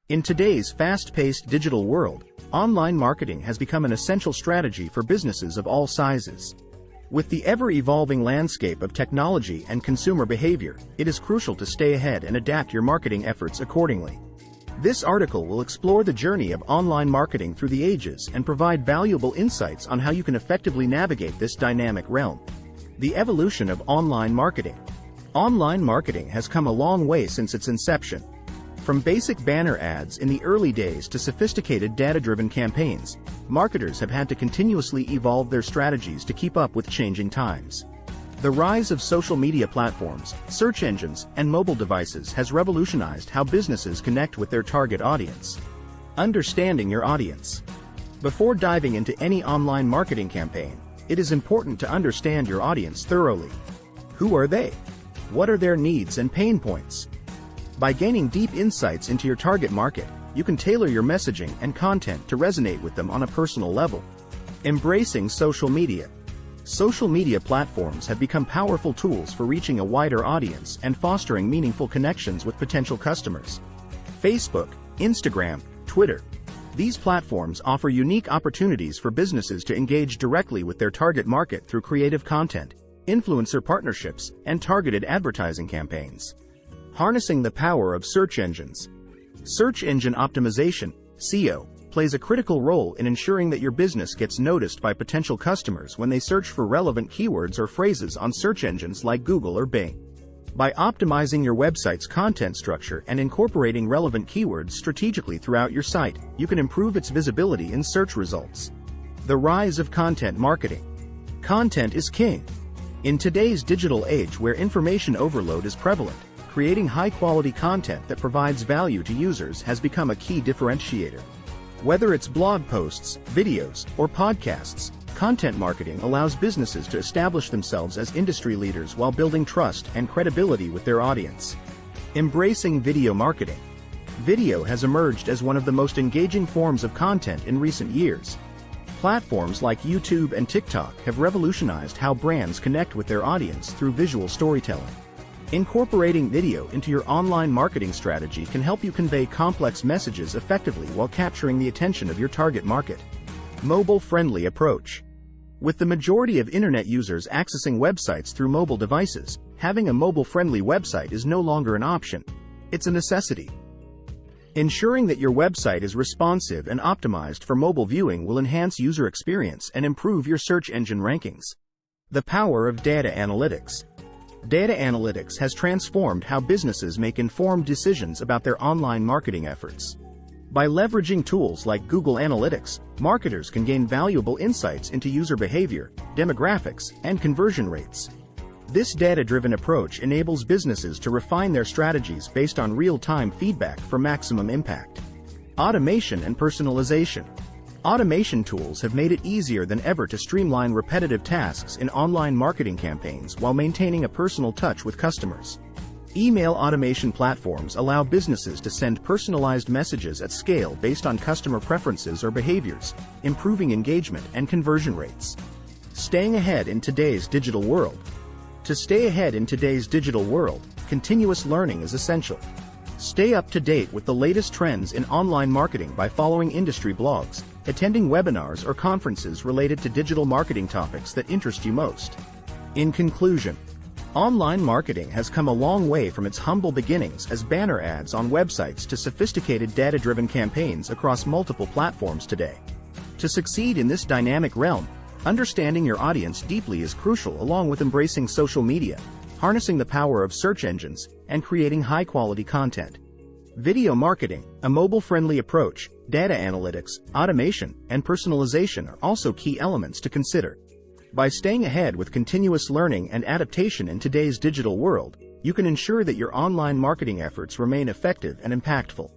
In today's fast-paced digital world, online marketing has become an essential strategy for businesses of all sizes. With the ever-evolving landscape of technology and consumer behavior, it is crucial to stay ahead and adapt your marketing efforts accordingly. This article will explore the journey of online marketing through the ages and provide valuable insights on how you can effectively navigate this dynamic realm. The evolution of online marketing. Online marketing has come a long way since its inception. From basic banner ads in the early days to sophisticated data-driven campaigns, marketers have had to continuously evolve their strategies to keep up with changing times. The rise of social media platforms, search engines, and mobile devices has revolutionized how businesses connect with their target audience. Understanding your audience. Before diving into any online marketing campaign, it is important to understand your audience thoroughly. Who are they? What are their needs and pain points? By gaining deep insights into your target market, you can tailor your messaging and content to resonate with them on a personal level. Embracing social media. Social media platforms have become powerful tools for reaching a wider audience and fostering meaningful connections with potential customers. Facebook, Instagram, Twitter. These platforms offer unique opportunities for businesses to engage directly with their target market through creative content, influencer partnerships, and targeted advertising campaigns. Harnessing the power of search engines. Search engine optimization, SEO, plays a critical role in ensuring that your business gets noticed by potential customers when they search for relevant keywords or phrases on search engines like Google or Bing. By optimizing your website's content structure and incorporating relevant keywords strategically throughout your site, you can improve its visibility in search results. The rise of content marketing. Content is king. In today's digital age where information overload is prevalent, creating high-quality content that provides value to users has become a key differentiator. Whether it's blog posts, videos, or podcasts, content marketing allows businesses to establish themselves as industry leaders while building trust and credibility with their audience. Embracing video marketing. Video has emerged as one of the most engaging forms of content in recent years. Platforms like YouTube and TikTok have revolutionized how brands connect with their audience through visual storytelling. Incorporating video into your online marketing strategy can help you convey complex messages effectively while capturing the attention of your target market. Mobile-friendly approach. With the majority of internet users accessing websites through mobile devices, having a mobile-friendly website is no longer an option. It's a necessity. Ensuring that your website is responsive and optimized for mobile viewing will enhance user experience and improve your search engine rankings. The power of data analytics. Data analytics has transformed how businesses make informed decisions about their online marketing efforts. By leveraging tools like Google Analytics, marketers can gain valuable insights into user behavior, demographics, and conversion rates. This data-driven approach enables businesses to refine their strategies based on real-time feedback for maximum impact. Automation and personalization. Automation tools have made it easier than ever to streamline repetitive tasks in online marketing campaigns while maintaining a personal touch with customers. Email automation platforms allow businesses to send personalized messages at scale based on customer preferences or behaviors, improving engagement and conversion rates. Staying ahead in today's digital world. To stay ahead in today's digital world, continuous learning is essential. Stay up to date with the latest trends in online marketing by following industry blogs, attending webinars or conferences related to digital marketing topics that interest you most. In conclusion, online marketing has come a long way from its humble beginnings as banner ads on websites to sophisticated data-driven campaigns across multiple platforms today. To succeed in this dynamic realm, understanding your audience deeply is crucial, along with embracing social media, harnessing the power of search engines, and creating high-quality content. Video marketing, a mobile-friendly approach, data analytics, automation, and personalization are also key elements to consider. By staying ahead with continuous learning and adaptation in today's digital world, you can ensure that your online marketing efforts remain effective and impactful.